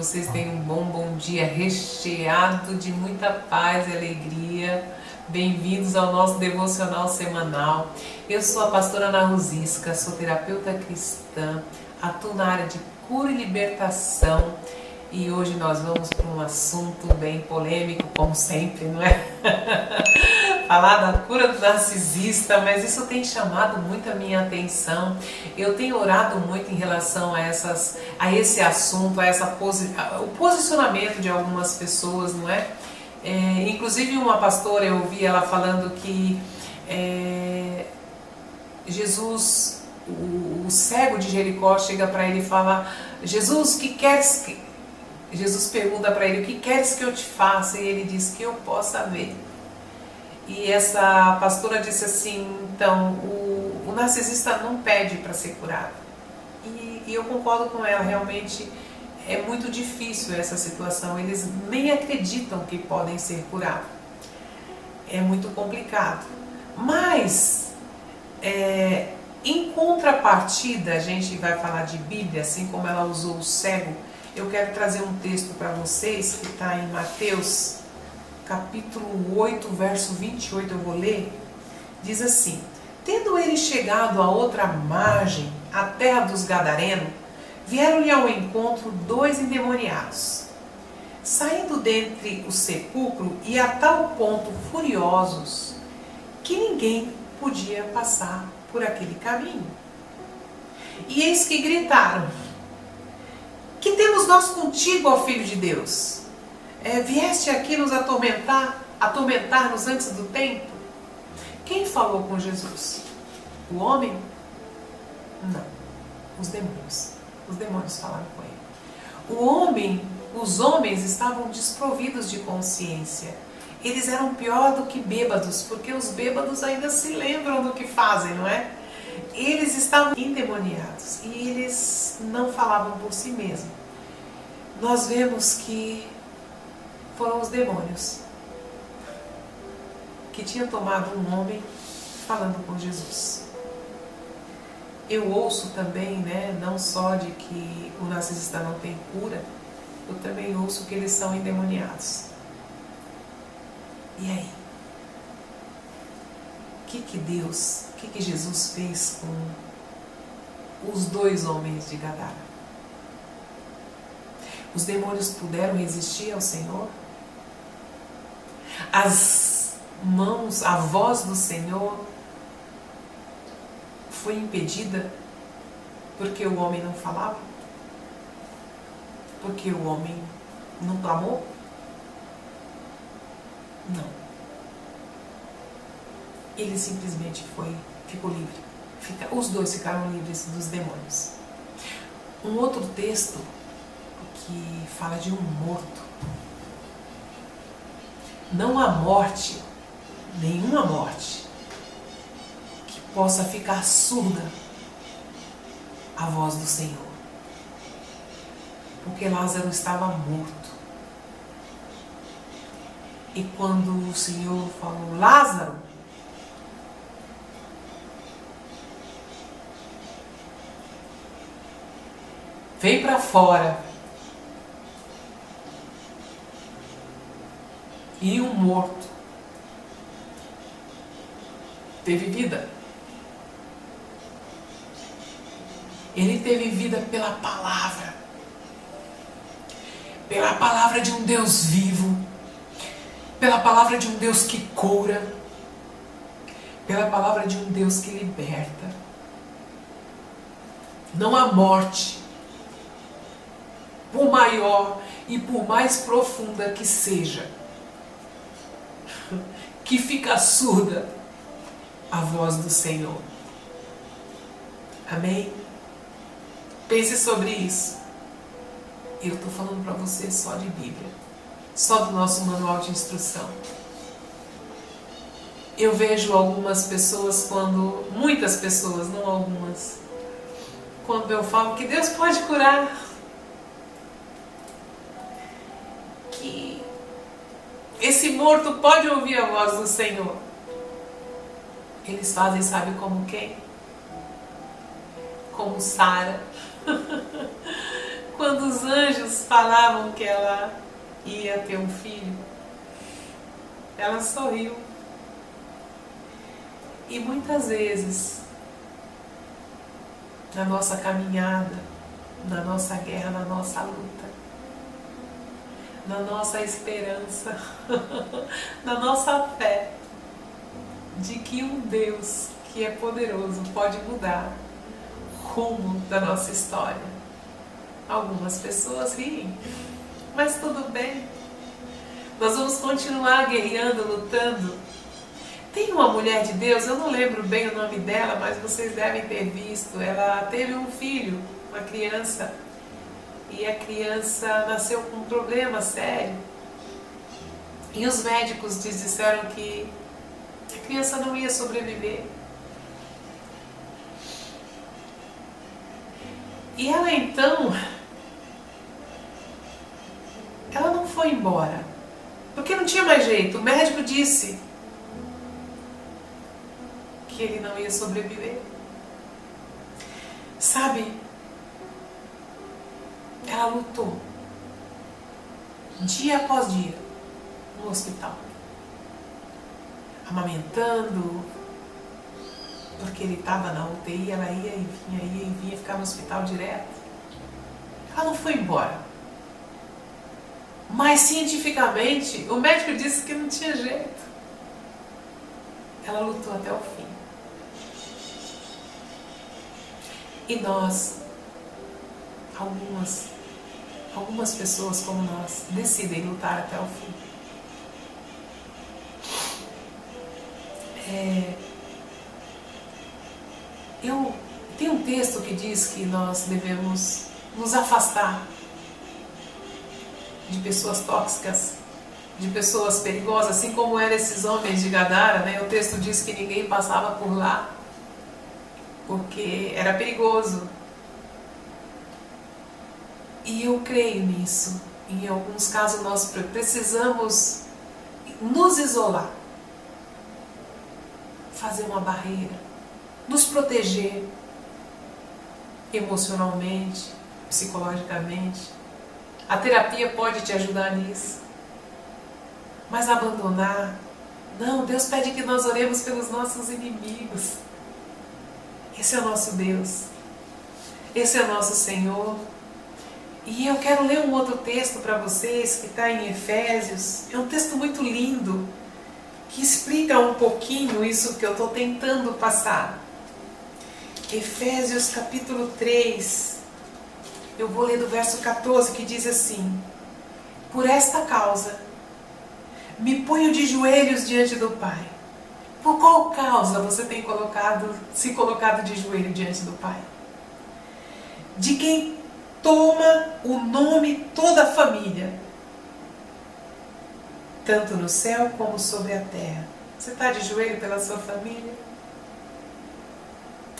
vocês tenham um bom dia recheado de muita paz e alegria. Bem-vindos ao nosso devocional semanal. Eu sou a pastora Ana Rusisca, sou terapeuta cristã, atuo na área de cura e libertação. E hoje nós vamos para um assunto bem polêmico, como sempre, não é? Falar da cura do narcisista, mas isso tem chamado muito a minha atenção. Eu tenho orado muito em relação a esse assunto, o posicionamento de algumas pessoas, não é? Inclusive uma pastora, eu ouvi ela falando que Jesus, o cego de Jericó, chega para ele e fala: Jesus, Jesus pergunta para ele: o que queres que eu te faça? E ele diz: que eu possa ver. E essa pastora disse assim: então, o narcisista não pede para ser curado. E eu concordo com ela, realmente é muito difícil essa situação. Eles nem acreditam que podem ser curados. É muito complicado. Mas, em contrapartida, a gente vai falar de Bíblia, assim como ela usou o cego. Eu quero trazer um texto para vocês que está em Mateus, capítulo 8, verso 28, eu vou ler. Diz assim: tendo ele chegado à outra margem, a terra dos Gadarenos, vieram-lhe ao encontro 2 endemoniados, saindo dentre o sepulcro, e a tal ponto furiosos, que ninguém podia passar por aquele caminho. E eis que gritaram: que temos nós contigo, ó Filho de Deus? Vieste aqui nos atormentar-nos antes do tempo? Quem falou com Jesus? O homem? Não, os demônios. Os demônios falaram com ele. Os homens estavam desprovidos de consciência. Eles eram pior do que bêbados, porque os bêbados ainda se lembram do que fazem, não é? Eles estavam endemoniados e eles não falavam por si mesmos. Nós vemos que foram os demônios que tinham tomado um homem falando com Jesus. Eu ouço também, não só de que o narcisista não tem cura, eu também ouço que eles são endemoniados. E aí? O que Jesus fez com os 2 homens de Gadara? Os demônios puderam resistir ao Senhor? A voz do Senhor foi impedida porque o homem não falava? Porque o homem não clamou? Não. Ele simplesmente ficou livre. Os 2 ficaram livres dos demônios. Um outro texto que fala de um morto. Não há morte, nenhuma morte, que possa ficar surda à voz do Senhor. Porque Lázaro estava morto. E quando o Senhor falou: Lázaro, vem para fora. E um morto teve vida. Ele teve vida pela palavra de um Deus vivo, pela palavra de um Deus que cura, pela palavra de um Deus que liberta. Não há morte, por maior e por mais profunda que seja, que fica surda a voz do Senhor. Amém? Pense sobre isso. Eu estou falando para você só de Bíblia, só do nosso manual de instrução. Eu vejo algumas pessoas muitas pessoas, não algumas, quando eu falo que Deus pode curar, que esse morto pode ouvir a voz do Senhor, eles fazem, sabe como quem? Como Sara. quando os anjos falavam que ela ia ter um filho, ela sorriu. E muitas vezes, na nossa caminhada, na nossa guerra, na nossa luta, na nossa esperança, na nossa fé de que um Deus que é poderoso pode mudar o rumo da nossa história. Algumas pessoas riem, mas tudo bem. Nós vamos continuar guerreando, lutando. Tem uma mulher de Deus, eu não lembro bem o nome dela, mas vocês devem ter visto. Ela teve um filho, uma criança, e a criança nasceu com um problema sério. E os médicos disseram que a criança não ia sobreviver. E ela então, ela não foi embora, porque não tinha mais jeito. O médico disse que ele não ia sobreviver. Sabe, ela lutou dia após dia no hospital, amamentando, porque ele estava na UTI, ela ia e vinha, ficava no hospital direto. Ela não foi embora. Mas cientificamente, o médico disse que não tinha jeito. Ela lutou até o fim. E nós, algumas pessoas como nós, decidem lutar até o fim. Tem um texto que diz que nós devemos nos afastar de pessoas tóxicas, de pessoas perigosas, assim como eram esses homens de Gadara, né? O texto diz que ninguém passava por lá, porque era perigoso. E eu creio nisso. Em alguns casos nós precisamos nos isolar, fazer uma barreira, nos proteger emocionalmente, psicologicamente. A terapia pode te ajudar nisso. Mas abandonar, não, Deus pede que nós oremos pelos nossos inimigos. Esse é o nosso Deus. Esse é o nosso Senhor. E eu quero ler um outro texto para vocês, que está em Efésios. É um texto muito lindo, que explica um pouquinho isso que eu estou tentando passar. Efésios capítulo 3, eu vou ler do verso 14, que diz assim: por esta causa, me ponho de joelhos diante do Pai. Por qual causa você tem se colocado de joelho diante do Pai? De quem toma o nome toda a família, tanto no céu como sobre a terra. Você está de joelho pela sua família?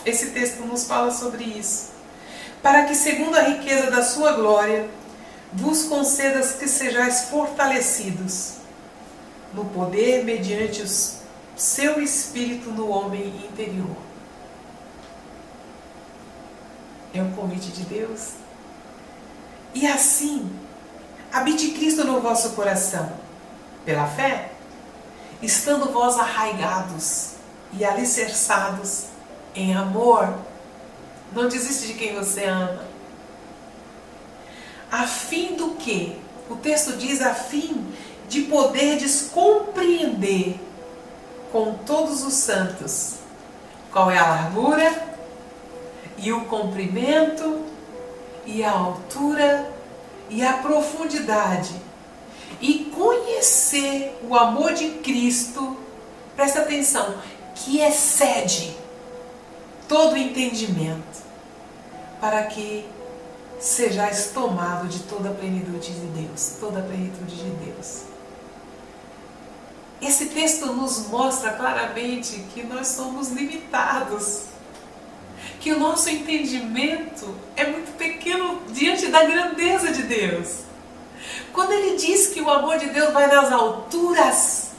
Esse texto nos fala sobre isso. Para que, segundo a riqueza da sua glória, vos concedas que sejais fortalecidos no poder mediante o seu Espírito no homem interior. É o convite de Deus. E assim, habite Cristo no vosso coração, pela fé, estando vós arraigados e alicerçados em amor. Não desiste de quem você ama. A fim do que? O texto diz a fim de poderdes compreender com todos os santos qual é a largura e o comprimento e a altura e a profundidade, e conhecer o amor de Cristo, presta atenção, que excede todo entendimento, para que sejais tomado de toda a plenitude de Deus, toda a plenitude de Deus. Esse texto nos mostra claramente que nós somos limitados, que o nosso entendimento é muito pequeno diante da grandeza de Deus. Quando ele diz que o amor de Deus vai nas alturas,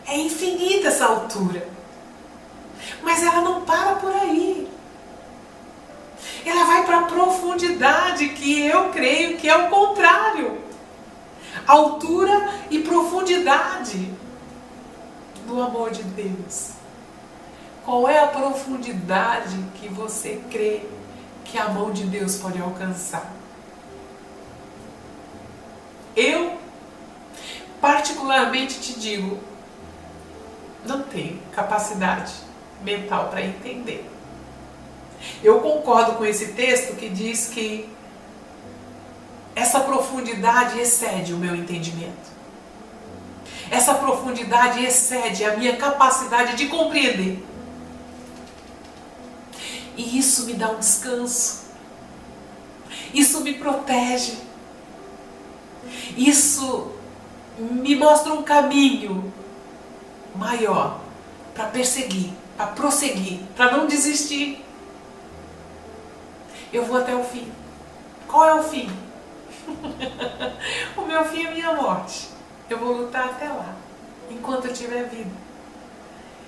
é infinita essa altura. Mas ela não para por aí. Ela vai para a profundidade, que eu creio que é o contrário. Altura e profundidade do amor de Deus. Qual é a profundidade que você crê que a mão de Deus pode alcançar? Eu, particularmente, te digo, não tenho capacidade mental para entender. Eu concordo com esse texto que diz que essa profundidade excede o meu entendimento. Essa profundidade excede a minha capacidade de compreender. E isso me dá um descanso. Isso me protege. Isso me mostra um caminho maior para perseguir, para prosseguir, para não desistir. Eu vou até o fim. Qual é o fim? O meu fim é a minha morte. Eu vou lutar até lá, enquanto eu tiver vida.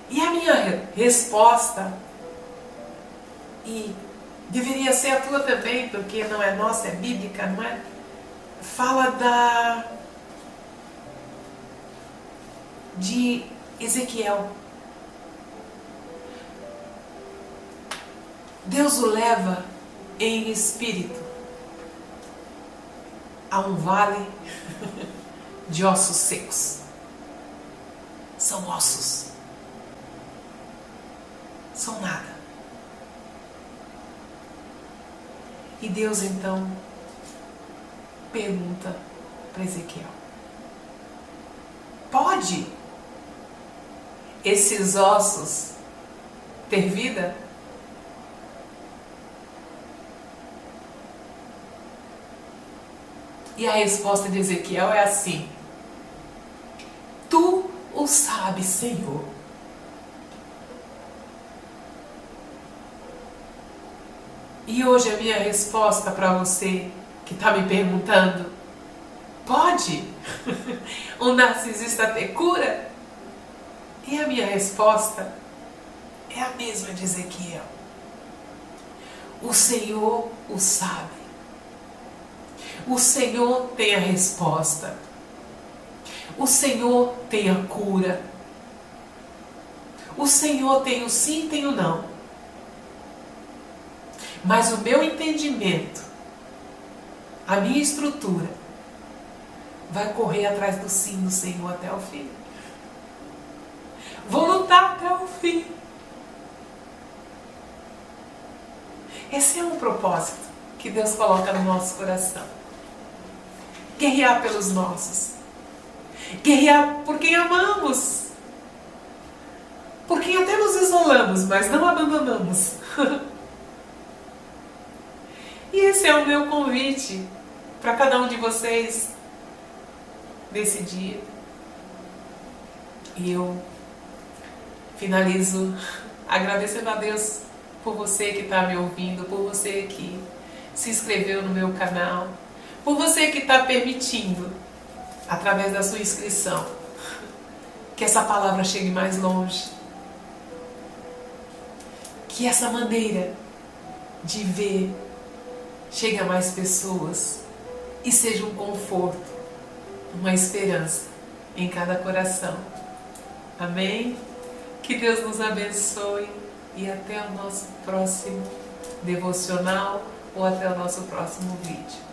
E a minha resposta, e deveria ser a tua também, porque não é nossa, é bíblica, não é? Fala de Ezequiel. Deus o leva em espírito a um vale de ossos secos. São ossos. São nada. E Deus então pergunta para Ezequiel: pode esses ossos ter vida? E a resposta de Ezequiel é assim: tu o sabes, Senhor. E hoje a minha resposta para você que está me perguntando: pode um narcisista ter cura? E a minha resposta é a mesma de Ezequiel: o Senhor o sabe. O Senhor tem a resposta. O Senhor tem a cura. O Senhor tem o sim, tem o não. Mas o meu entendimento, a minha estrutura, vai correr atrás do sim do Senhor até o fim. Vou lutar até o fim. Esse é um propósito que Deus coloca no nosso coração. Guerrear pelos nossos. Guerrear por quem amamos. Por quem até nos isolamos, mas não abandonamos. E esse é o meu convite para cada um de vocês nesse dia. E eu finalizo agradecendo a Deus por você que está me ouvindo, por você que se inscreveu no meu canal, por você que está permitindo, através da sua inscrição, que essa palavra chegue mais longe. Que essa maneira de ver chegue a mais pessoas e seja um conforto, uma esperança em cada coração. Amém? Que Deus nos abençoe e até o nosso próximo devocional ou até o nosso próximo vídeo.